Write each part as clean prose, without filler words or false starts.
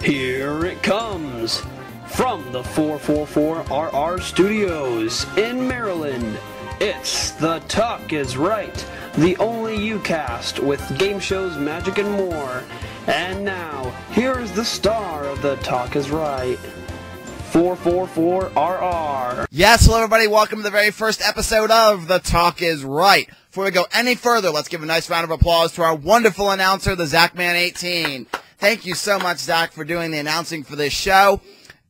Here it comes from the 444RR Studios in Maryland. It's The Talk Is Right, the only youcast with game shows, magic, and more. And now, here's the star of The Talk Is Right, 444RR. Yes, hello everybody, welcome to the very first episode of The Talk Is Right. Before we go any further, let's give a nice round of applause to our wonderful announcer, the Zachman18. Thank you so much, Zach, for doing the announcing for this show.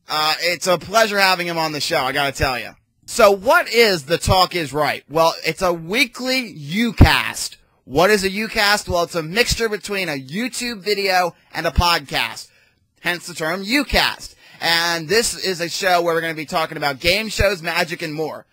It's a pleasure having him on the show, I gotta tell you. So what is The Talk Is Right? Well, it's a weekly youcast. What is a youcast? Well, it's a mixture between a YouTube video and a podcast, hence the term youcast. And this is a show where we're going to be talking about game shows, magic, and more.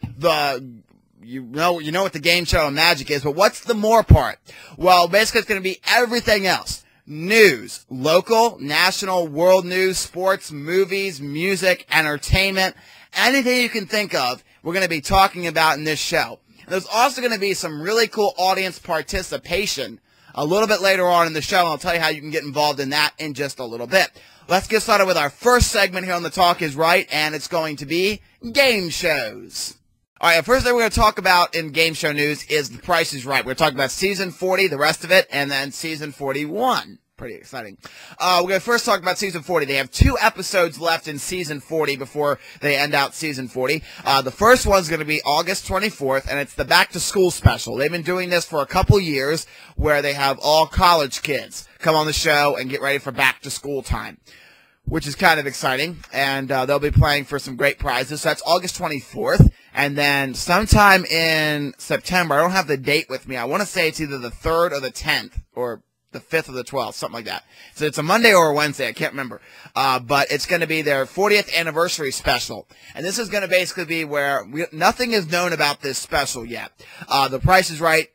You know what the game show and magic is, but what's the more part? Well, basically it's going to be everything else. News, local, national, world news, sports, movies, music, entertainment, anything you can think of, we're going to be talking about in this show. There's also going to be some really cool audience participation a little bit later on in the show, and I'll tell you how you can get involved in that in just a little bit. Let's get started with our first segment here on The Talk Is Right, and it's going to be game shows. All right, the first thing we're going to talk about in game show news is The Price is Right. We're talking about Season 40, the rest of it, and then Season 41. Pretty exciting. We're going to first talk about Season 40. They have 2 episodes left in Season 40 before they end out Season 40. The first one's going to be August 24th, and it's the Back to School special. They've been doing this for a couple years where they have all college kids come on the show and get ready for back to school time, which is kind of exciting, and they'll be playing for some great prizes. So that's August 24th, and then sometime in September, I don't have the date with me. I want to say it's either the 3rd or the 10th, or the 5th or the 12th, something like that. So it's a Monday or a Wednesday, I can't remember. But it's going to be their 40th anniversary special. And this is going to basically be where nothing is known about this special yet. The Price is Right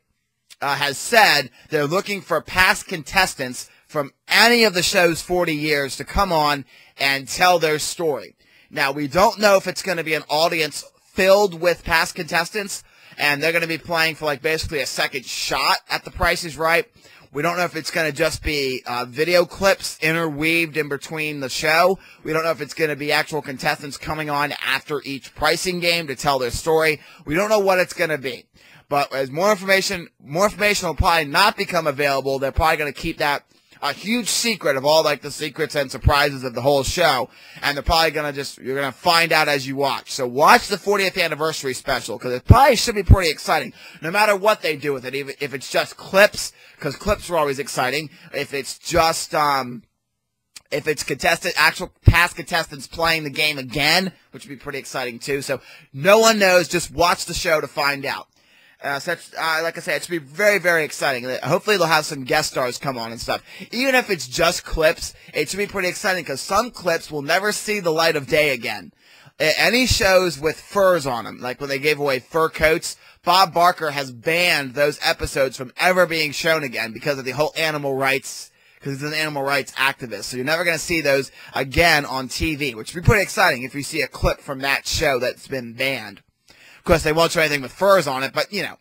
has said they're looking for past contestants from any of the show's 40 years to come on and tell their story. Now, we don't know if it's going to be an audience filled with past contestants, and they're going to be playing for like basically a second shot at The Price is Right. We don't know if it's going to just be video clips interweaved in between the show. We don't know if it's going to be actual contestants coming on after each pricing game to tell their story. We don't know what it's going to be. But as more information will probably not become available. They're probably going to keep that a huge secret of all like the secrets and surprises of the whole show, and they're probably gonna you're gonna find out as you watch. So watch the 40th anniversary special, because it probably should be pretty exciting, no matter what they do with it. Even if it's just clips, because clips are always exciting. If it's just if it's actual past contestants playing the game again, which would be pretty exciting too. So no one knows. Just watch the show to find out. So like I said, it should be very, very exciting. Hopefully they'll have some guest stars come on and stuff. Even if it's just clips, it should be pretty exciting, because some clips will never see the light of day again. Any shows with furs on them, like when they gave away fur coats, Bob Barker has banned those episodes from ever being shown again because of the whole animal rights, because he's an animal rights activist. So you're never going to see those again on TV, which would be pretty exciting if you see a clip from that show that's been banned. Of course, they won't show anything with furs on it, but, you know.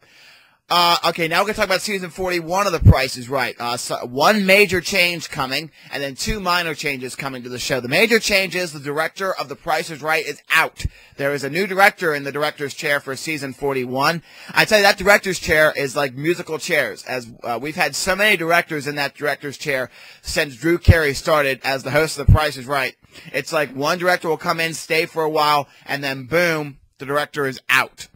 Okay, now we're going to talk about Season 41 of The Price is Right. So one major change coming, and then 2 minor changes coming to the show. The major change is the director of The Price is Right is out. There is a new director in the director's chair for Season 41. I tell you, that director's chair is like musical chairs, as we've had so many directors in that director's chair since Drew Carey started as the host of The Price is Right. It's like one director will come in, stay for a while, and then boom, the director is out.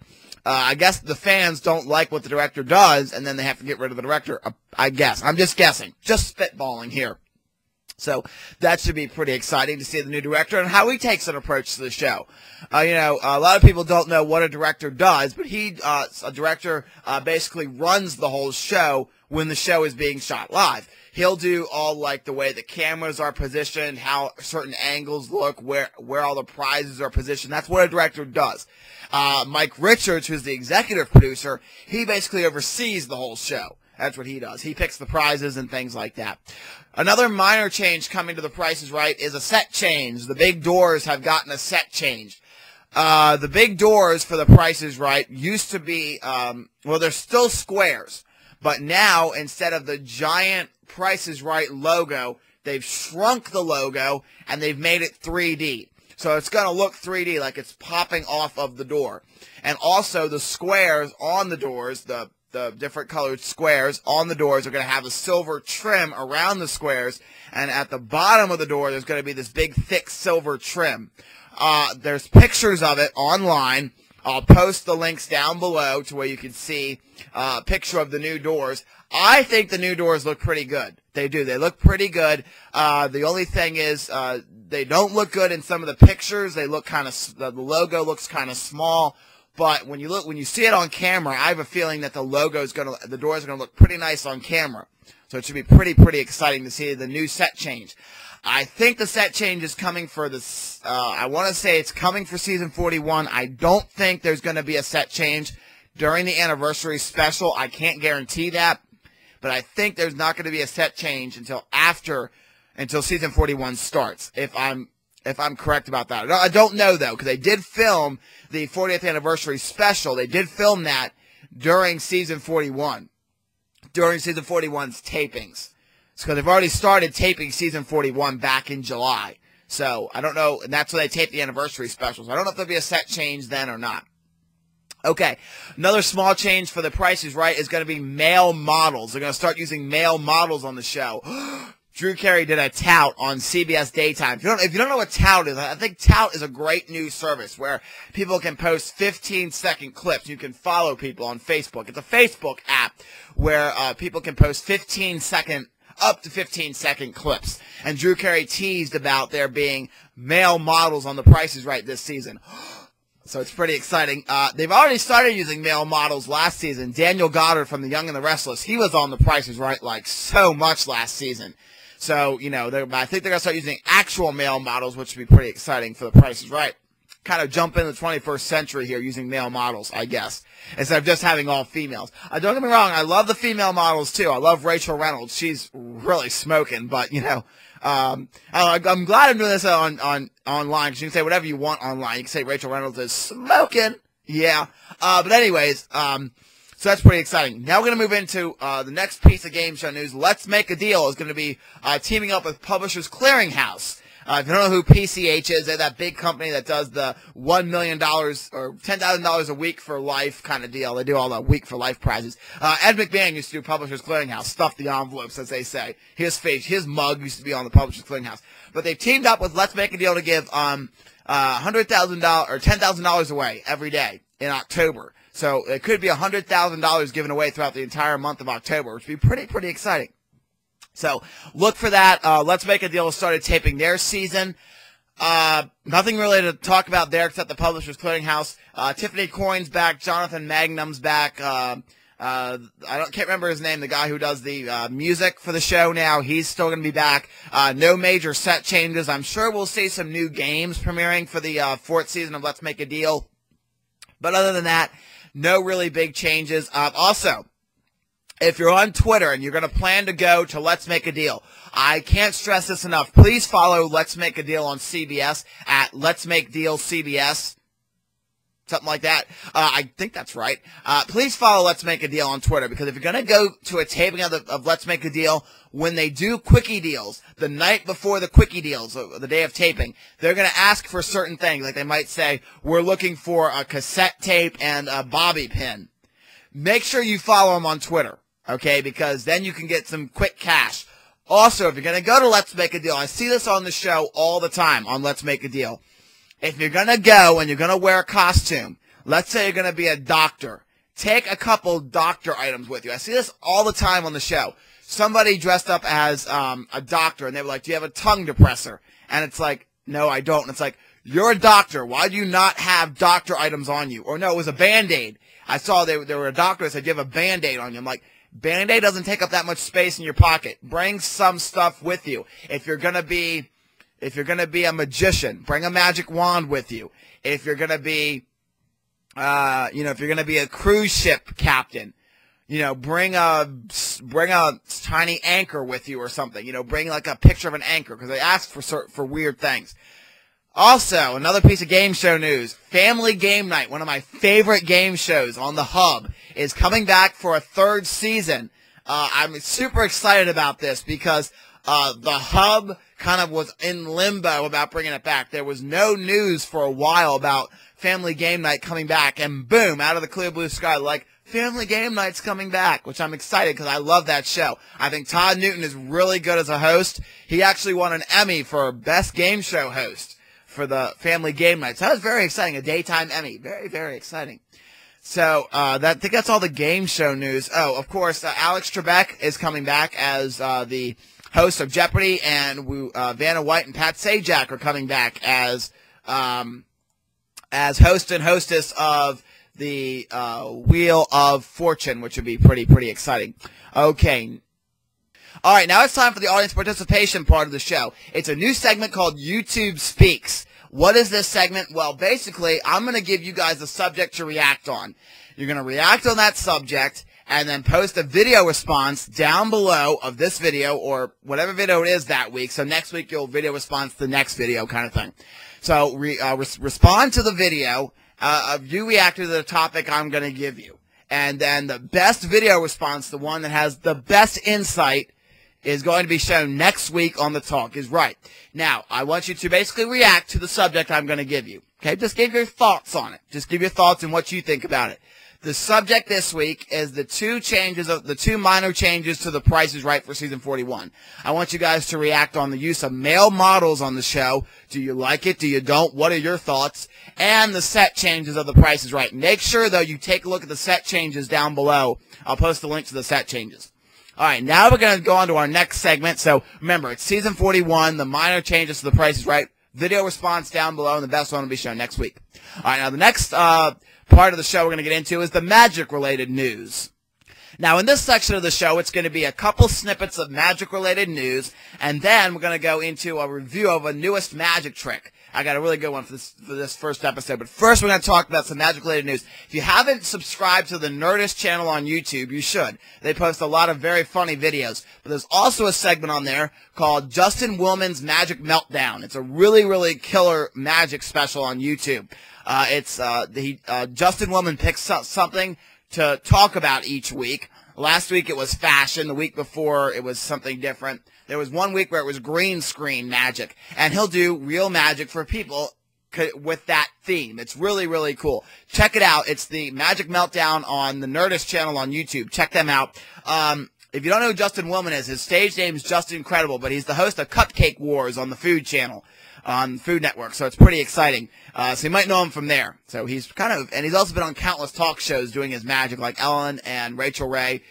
I guess the fans don't like what the director does, and then they have to get rid of the director, I guess. I'm just guessing. Just spitballing here. So that should be pretty exciting to see the new director and how he takes an approach to the show. You know, a lot of people don't know what a director does, but a director basically runs the whole show when the show is being shot live. He'll do all like the way the cameras are positioned, how certain angles look, where all the prizes are positioned. That's what a director does. Mike Richards, who's the executive producer, he basically oversees the whole show. That's what he does. He picks the prizes and things like that. Another minor change coming to The Price is Right is a set change. The big doors have gotten a set change. The big doors for The Price is Right used to be, well, they're still squares. But now, instead of the giant Price is Right logo they've shrunk the logo and they've made it 3D. So it's going to look 3D, like it's popping off of the door. And also the squares on the doors, the different colored squares on the doors are going to have a silver trim around the squares. And at the bottom of the door, there's going to be this big, thick silver trim. There's pictures of it online. I'll post the links down below to where you can see a picture of the new doors. I think the new doors look pretty good. They do. They look pretty good. The only thing is they don't look good in some of the pictures. They look kind of, the logo looks kind of small. But when you see it on camera, I have a feeling that the doors are going to look pretty nice on camera. So it should be pretty exciting to see the new set change. I think the set change is coming for this, I want to say it's coming for season 41. I don't think there's going to be a set change during the anniversary special. I can't guarantee that. But I think there's not going to be a set change until season 41 starts, if I'm correct about that. I don't know, though, because they did film the 40th anniversary special. They did film that during season 41, during season 41's tapings. Because they've already started taping season 41 back in July. So I don't know, and that's when they taped the anniversary specials. I don't know if there'll be a set change then or not. Okay, another small change for The Price is Right is going to be male models. They're going to start using male models on the show. Drew Carey did a tout on CBS Daytime. If you don't know what tout is, I think tout is a great new service where people can post 15-second clips. You can follow people on Facebook. It's a Facebook app where people can post up to 15-second clips. And Drew Carey teased about there being male models on The Price is Right this season. So it's pretty exciting. They've already started using male models last season. Daniel Goddard from The Young and the Restless, he was on The Price is Right like so much last season. So, I think they're going to start using actual male models, which would be pretty exciting for The Price is Right. Kind of jump in the 21st century here using male models, I guess, instead of just having all females. Don't get me wrong, I love the female models too. I love Rachel Reynolds. She's really smoking, but, I'm glad I'm doing this online, because you can say whatever you want online. You can say Rachel Reynolds is smoking. Yeah. But anyways, so that's pretty exciting. Now we're going to move into the next piece of game show news. Let's Make a Deal is going to be teaming up with Publishers Clearinghouse. If you don't know who PCH is, they're that big company that does the $1 million or $10,000 a week for life kind of deal. They do all the week for life prizes. Ed McMahon used to do Publishers Clearinghouse, stuff the envelopes, as they say. His mug used to be on the Publishers Clearinghouse. But they've teamed up with Let's Make a Deal to give $100,000 or $10,000 away every day in October. So it could be $100,000 given away throughout the entire month of October, which would be pretty exciting. So look for that. Let's Make a Deal started taping their season. Nothing really to talk about there except the Publishers Clearinghouse. Tiffany Coyne's back. Jonathan Magnum's back. Can't remember his name. The guy who does the music for the show now. He's still going to be back. No major set changes. I'm sure we'll see some new games premiering for the fourth season of Let's Make a Deal. But other than that, no really big changes. Also, if you're on Twitter and you're going to plan to go to Let's Make a Deal, I can't stress this enough. Please follow Let's Make a Deal on CBS at Let's Make Deal CBS. Something like that. I think that's right. Please follow Let's Make a Deal on Twitter, because if you're going to go to a taping of Let's Make a Deal, when they do quickie deals, the night before the quickie deals, the day of taping, they're going to ask for certain things. Like they might say, we're looking for a cassette tape and a bobby pin. Make sure you follow them on Twitter, okay, because then you can get some quick cash. Also, if you're going to go to Let's Make a Deal, I see this on the show all the time on Let's Make a Deal. If you're going to go and you're going to wear a costume, let's say you're going to be a doctor, take a couple doctor items with you. I see this all the time on the show. Somebody dressed up as a doctor, and they were like, do you have a tongue depressor? And it's like, no, I don't. And it's like, you're a doctor. Why do you not have doctor items on you? Or no, it was a Band-Aid. I saw they were a doctor that said, you have a Band-Aid on you. I'm like, Band-Aid doesn't take up that much space in your pocket. Bring some stuff with you. If you're going to be a magician, bring a magic wand with you. If you're going to be, if you're going to be a cruise ship captain, bring a tiny anchor with you or something. Bring like a picture of an anchor, because they ask for weird things. Also, another piece of game show news. Family Game Night, one of my favorite game shows on the Hub, is coming back for a third season. I'm super excited about this because The Hub kind of was in limbo about bringing it back. There was no news for a while about Family Game Night coming back, and boom, out of the clear blue sky, like, Family Game Night's coming back, which I'm excited because I love that show. I think Todd Newton is really good as a host. He actually won an Emmy for Best Game Show Host for the Family Game Night. So that was very exciting, a daytime Emmy. Very, very exciting. So I think that's all the game show news. Oh, of course, Alex Trebek is coming back as the host of Jeopardy, and Vanna White and Pat Sajak are coming back as host and hostess of the Wheel of Fortune, which would be pretty exciting. Okay. All right, now it's time for the audience participation part of the show. It's a new segment called YouTube Speaks. What is this segment? Well, basically, I'm going to give you guys a subject to react on. You're going to react on that subject and then post a video response down below of this video or whatever video it is that week. So next week, you'll video response to the next video kind of thing. So respond to the video of you reacting to the topic I'm going to give you. And then the best video response, the one that has the best insight, is going to be shown next week on The Talk Is Right. Now, I want you to basically react to the subject I'm going to give you. Okay, just give your thoughts on it. Just give your thoughts and what you think about it. The subject this week is the two minor changes to The Price Is Right for season 41. I want you guys to react on the use of male models on the show. Do you like it? Do you don't? What are your thoughts? And the set changes of The Price Is Right. Make sure, though, you take a look at the set changes down below. I'll post the link to the set changes. All right, now we're going to go on to our next segment. So remember, it's season 41, the minor changes to The Price Is Right. Video response down below, and the best one will be shown next week. All right, now the next part of the show we're going to get into is the magic-related news. Now, in this section of the show, it's going to be a couple snippets of magic-related news, and then we're going to go into a review of a newest magic trick. I got a really good one for this first episode, but first we're going to talk about some magic-related news. If you haven't subscribed to the Nerdist channel on YouTube, you should. They post a lot of very funny videos, but there's also a segment on there called Justin Willman's Magic Meltdown. It's a really killer magic special on YouTube. Justin Willman picks something to talk about each week. Last week it was fashion. The week before it was something different. There was one week where it was green screen magic, and he'll do real magic for people with that theme. It's really cool. Check it out. It's the Magic Meltdown on the Nerdist channel on YouTube. Check them out. If you don't know who Justin Willman is, his stage name is Just Incredible, but he's the host of Cupcake Wars on the Food Channel, on Food Network, so it's pretty exciting. So you might know him from there. So he's and he's also been on countless talk shows doing his magic, like Ellen and Rachel Ray.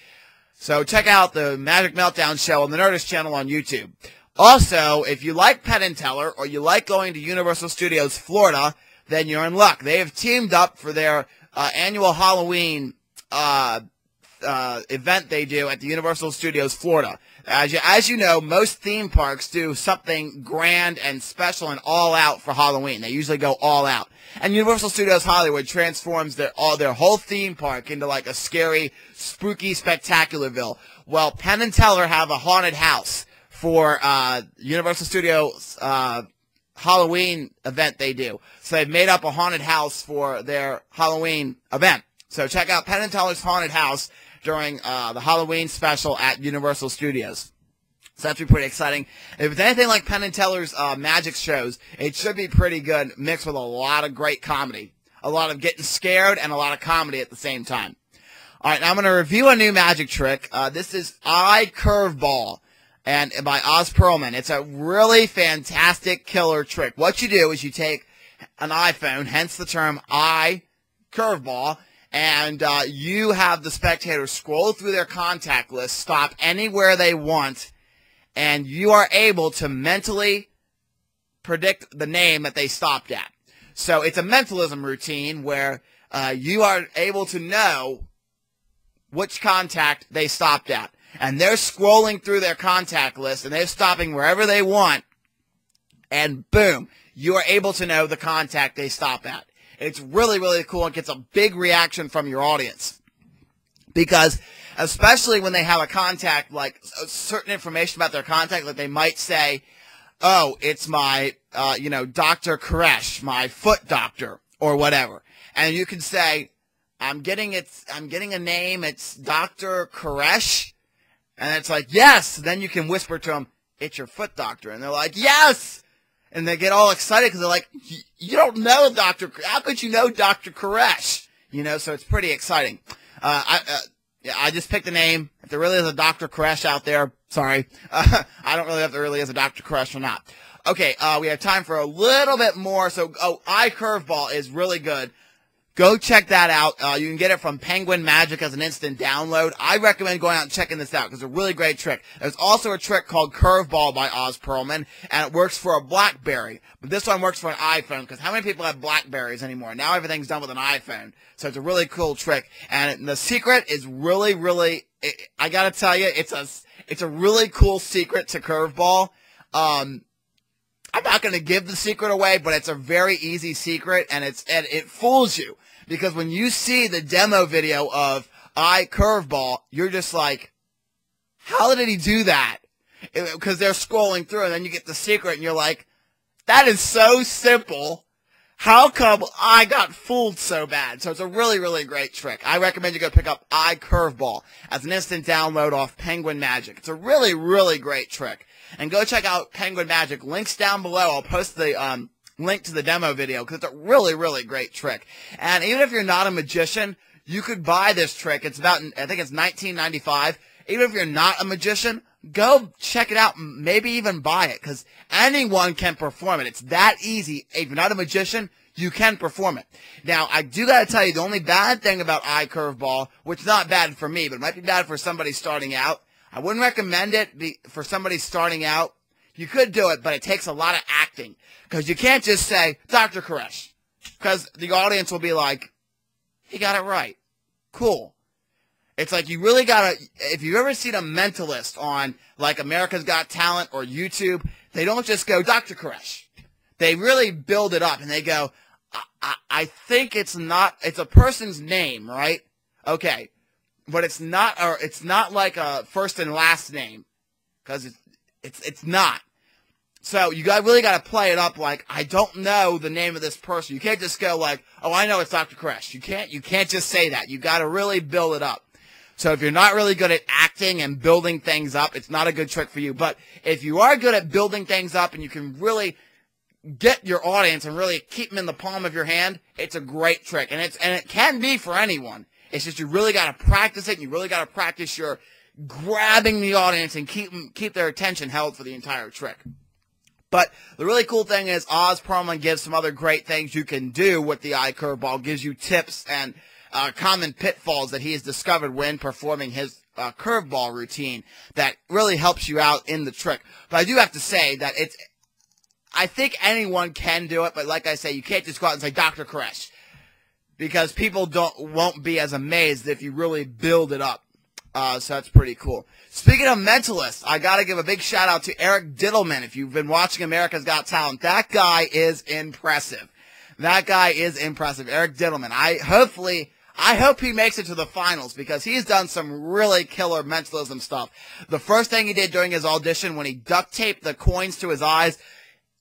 So check out the Magic Meltdown show on the Nerdist channel on YouTube. Also, if you like Penn and Teller or you like going to Universal Studios Florida, then you're in luck. They have teamed up for their annual Halloween event they do at the Universal Studios Florida. As you know, most theme parks do something grand and special and all out for Halloween. They usually go all out. And Universal Studios Hollywood transforms their whole theme park into like a scary, spooky spectacularville. Well, Penn and Teller have a haunted house for Universal Studios Halloween event they do. So they've made up a haunted house for their Halloween event. So check out Penn and Teller's haunted house during the Halloween special at Universal Studios. So that should be pretty exciting. If it's anything like Penn and Teller's magic shows, it should be pretty good, mixed with a lot of great comedy. A lot of getting scared and a lot of comedy at the same time. All right, now I'm going to review a new magic trick. This is Eye Curveball and by Oz Perlman. It's a really fantastic killer trick. What you do is you take an iPhone, hence the term Eye Curveball, and you have the spectator scroll through their contact list, stop anywhere they want, and you are able to mentally predict the name that they stopped at. So it's a mentalism routine where you are able to know which contact they stopped at. And they're scrolling through their contact list, and they're stopping wherever they want, and boom, you are able to know the contact they stop at. It's really cool and gets a big reaction from your audience. Because especially when they have a contact, like certain information about their contact, like they might say, oh, it's my, Dr. Koresh, my foot doctor, or whatever. And you can say, I'm getting a name, it's Dr. Koresh. And it's like, yes. Then you can whisper to them, it's your foot doctor. And they're like, yes! And they get all excited because they're like, you don't know how could you know Dr. Koresh? You know, so it's pretty exciting. I just picked a name. If there really is a Dr. Koresh out there, sorry. I don't really know if there really is a Dr. Koresh or not. Okay, we have time for a little bit more. So, iCurveball is really good. Go check that out. You can get it from Penguin Magic as an instant download. I recommend going out and checking this out because it's a really great trick. There's also a trick called Curveball by Oz Perlman, and it works for a BlackBerry. But this one works for an iPhone because how many people have BlackBerries anymore? Now everything's done with an iPhone. So it's a really cool trick. And the secret is really, really, I gotta tell you, it's a really cool secret to Curveball. I'm not going to give the secret away, but it's a very easy secret, and it fools you. Because when you see the demo video of iCurveball, you're just like, how did he do that? Because they're scrolling through, and then you get the secret, and you're like, that is so simple. How come I got fooled so bad? So it's a really, really great trick. I recommend you go pick up iCurveball as an instant download off Penguin Magic. It's a really, really great trick. And go check out Penguin Magic. Links down below. I'll post the link to the demo video because it's a really, really great trick. And even if you're not a magician, you could buy this trick. It's about, I think it's $19.95. Even if you're not a magician, go check it out. Maybe even buy it because anyone can perform it. It's that easy. If you're not a magician, you can perform it. Now, I do got to tell you, the only bad thing about iCurveball, which is not bad for me, but it might be bad for somebody starting out, I wouldn't recommend it for somebody starting out. You could do it, but it takes a lot of acting. Because you can't just say, Dr. Koresh. Because the audience will be like, he got it right. Cool. It's like you really got to, if you've ever seen a mentalist on like America's Got Talent or YouTube, they don't just go, Dr. Koresh. They really build it up and they go, I think it's a person's name, right? Okay. But it's not like a first and last name, because it's not. So you really got to play it up like, I don't know the name of this person. You can't just go like, oh, I know it's Dr. Koresh. You can't just say that. You got to really build it up. So if you're not really good at acting and building things up, it's not a good trick for you. But if you are good at building things up and you can really get your audience and really keep them in the palm of your hand, it's a great trick, and it can be for anyone. It's just you really got to practice it, and you really got to practice your grabbing the audience and keep their attention held for the entire trick. But the really cool thing is Oz Perlman gives some other great things you can do with the iCurveball, gives you tips and common pitfalls that he has discovered when performing his curveball routine that really helps you out in the trick. But I do have to say that I think anyone can do it, but like I say, you can't just go out and say, Dr. Koresh. Because people won't be as amazed if you really build it up. So that's pretty cool. Speaking of mentalists, I got to give a big shout out to Eric Diddleman. If you've been watching America's Got Talent, that guy is impressive. That guy is impressive. Eric Diddleman. I hope he makes it to the finals because he's done some really killer mentalism stuff. The first thing he did during his audition when he duct taped the coins to his eyes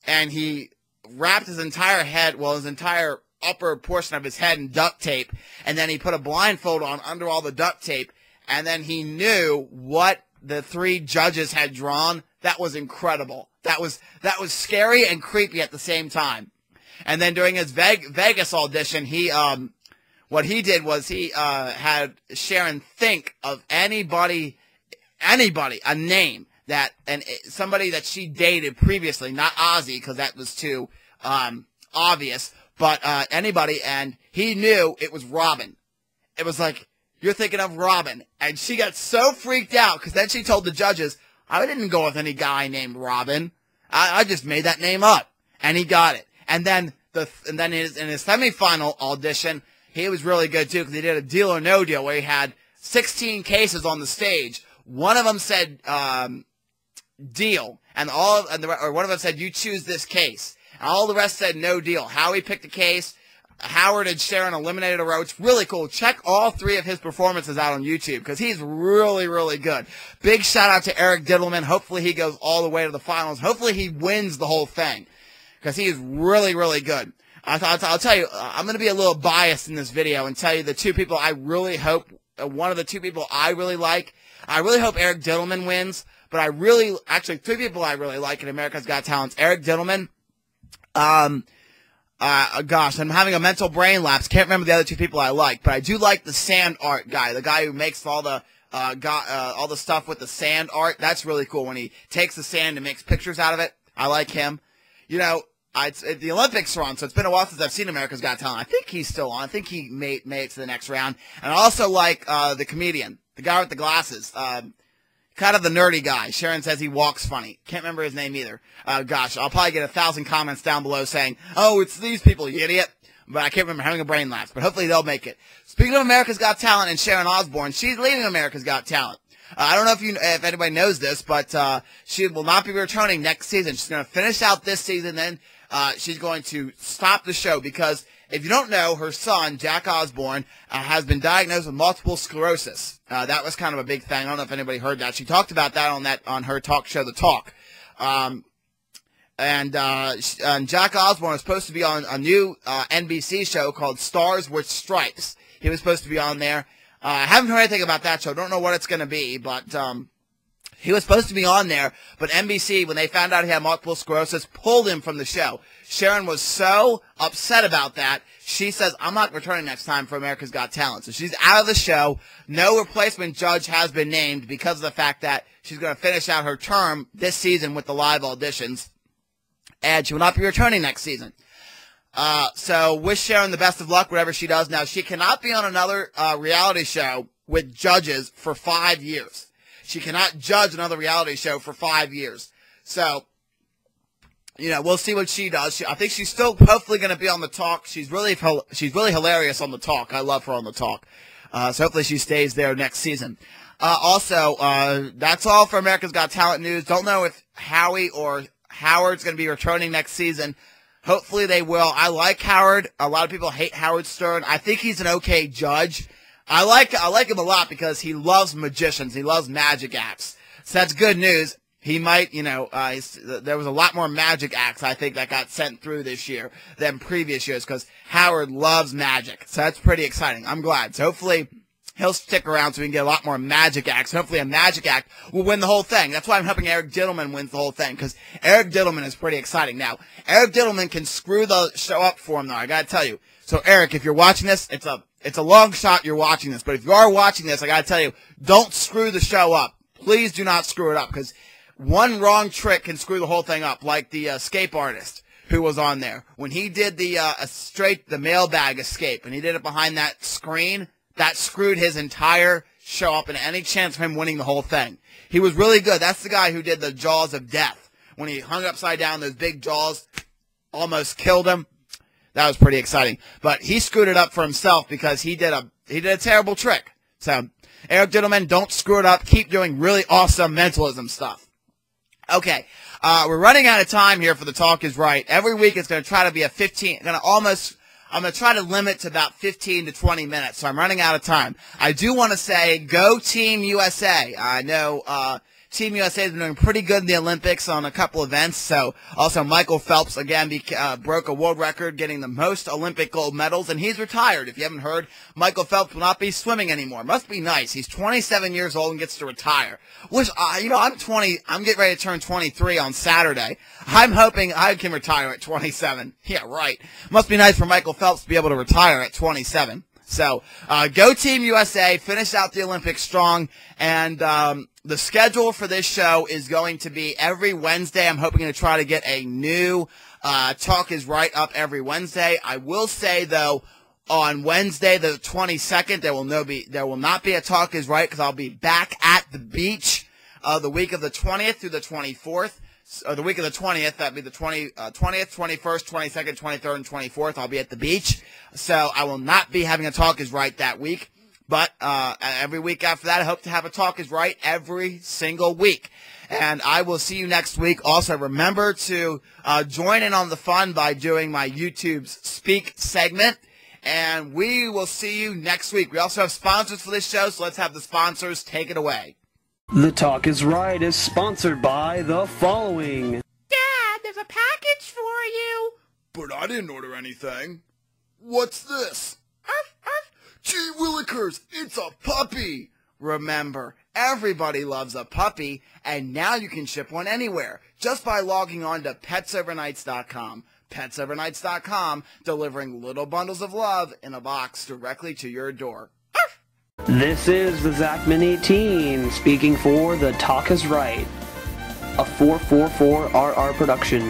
and he wrapped his entire head, his entire upper portion of his head in duct tape, and then he put a blindfold on under all the duct tape, and then he knew what the three judges had drawn. That was incredible. That was scary and creepy at the same time. And then during his Vegas audition, what he did was he had Sharon think of anybody, a name somebody that she dated previously, not Ozzy, because that was too obvious. But anybody, and he knew it was Robin. It was like, you're thinking of Robin. And she got so freaked out, because then she told the judges, I didn't go with any guy named Robin. I just made that name up. And he got it. And then in his semifinal audition, he was really good too, because he did a Deal or No Deal, where he had 16 cases on the stage. One of them said deal, and one of them said, you choose this case. All the rest said no deal. Howie picked a case. Howard and Sharon eliminated a row. It's really cool. Check all three of his performances out on YouTube because he's really, really good. Big shout out to Eric Diddleman. Hopefully he goes all the way to the finals. Hopefully he wins the whole thing because he is really, really good. I'll tell you, I'm going to be a little biased in this video and tell you the two people I really hope, one of the two people I really like. I really hope Eric Diddleman wins, but actually, three people I really like in America's Got Talent. Eric Dittelman. Gosh, I'm having a mental brain lapse. Can't remember the other two people I like, but I do like the sand art guy, the guy who makes all the stuff with the sand art. That's really cool when he takes the sand and makes pictures out of it. I like him. You know, the Olympics are on, so it's been a while since I've seen America's Got Talent. I think he's still on. I think he made it to the next round. And I also like the comedian, the guy with the glasses, kind of the nerdy guy. Sharon says he walks funny. Can't remember his name either. Gosh, I'll probably get 1,000 comments down below saying, "Oh, it's these people, you idiot." But I can't remember, having a brain lapse. But hopefully they'll make it. Speaking of America's Got Talent and Sharon Osbourne, she's leaving America's Got Talent. I don't know if anybody knows this, but she will not be returning next season. She's going to finish out this season, then she's going to stop the show because if you don't know, her son, Jack Osbourne, has been diagnosed with multiple sclerosis. That was kind of a big thing. I don't know if anybody heard that. She talked about that on her talk show, The Talk. And Jack Osbourne was supposed to be on a new NBC show called Stars with Stripes. He was supposed to be on there. I haven't heard anything about that show. Don't know what it's going to be, but he was supposed to be on there. But NBC, when they found out he had multiple sclerosis, pulled him from the show. Sharon was so upset about that. She says, "I'm not returning next time for America's Got Talent." So she's out of the show. No replacement judge has been named because of the fact that she's going to finish out her term this season with the live auditions. And she will not be returning next season. So wish Sharon the best of luck, whatever she does. Now, she cannot be on another reality show with judges for 5 years. She cannot judge another reality show for 5 years. So, you know, we'll see what she does. I think she's still hopefully going to be on The Talk. She's really hilarious on The Talk. I love her on The Talk. So hopefully she stays there next season. Also, that's all for America's Got Talent news. Don't know if Howie or Howard's going to be returning next season. Hopefully they will. I like Howard. A lot of people hate Howard Stern. I think he's an okay judge. I like him a lot because he loves magicians. He loves magic acts. So that's good news. He might, you know, there was a lot more magic acts, I think, that got sent through this year than previous years because Howard loves magic. So that's pretty exciting. I'm glad. So hopefully he'll stick around so we can get a lot more magic acts. Hopefully a magic act will win the whole thing. That's why I'm hoping Eric Dittelman wins the whole thing, because Eric Dittelman is pretty exciting. Now, Eric Dittelman can screw the show up for him, though, I gotta tell you. So, Eric, if you're watching this, it's a long shot you're watching this, but if you are watching this, I gotta tell you, don't screw the show up. Please do not screw it up, because one wrong trick can screw the whole thing up, like the escape artist who was on there. When he did the mailbag escape, and he did it behind that screen, that screwed his entire show up and any chance of him winning the whole thing. He was really good. That's the guy who did the Jaws of Death. When he hung upside down, those big jaws almost killed him. That was pretty exciting. But he screwed it up for himself because he did a terrible trick. So, Eric Dittelman, don't screw it up. Keep doing really awesome mentalism stuff. Okay, we're running out of time here for The Talk is Right. Every week it's going to try to be I'm going to try to limit to about 15 to 20 minutes, so I'm running out of time. I do want to say, go Team USA. I know Team USA has been doing pretty good in the Olympics on a couple events. So also Michael Phelps, again, broke a world record getting the most Olympic gold medals, and he's retired. If you haven't heard, Michael Phelps will not be swimming anymore. Must be nice. He's 27 years old and gets to retire. Which, I'm 20. I'm getting ready to turn 23 on Saturday. I'm hoping I can retire at 27. Yeah, right. Must be nice for Michael Phelps to be able to retire at 27. So, go Team USA, finish out the Olympics strong, and the schedule for this show is going to be every Wednesday. I'm hoping to try to get a new Talk is Right up every Wednesday. I will say, though, on Wednesday the 22nd, there will not be a Talk is Right because I'll be back at the beach the week of the 20th through the 24th. The week of the 20th, that'd be the 20th, 21st, 22nd, 23rd, and 24th. I'll be at the beach. So I will not be having a Talk is Right that week. But every week after that, I hope to have a Talk is Right every single week. And I will see you next week. Also, remember to join in on the fun by doing my YouTube's Speak segment. And we will see you next week. We also have sponsors for this show, so let's have the sponsors take it away. The Talk is Right is sponsored by the following. Dad, there's a package for you. But I didn't order anything. What's this? Gee willikers, it's a puppy. Remember, Everybody loves a puppy, and now you can ship one anywhere just by logging on to petsovernights.com. Petsovernights.com, delivering little bundles of love in a box directly to your door. This is the Zachman 18 speaking for The Talk is Right, a 444 RR production.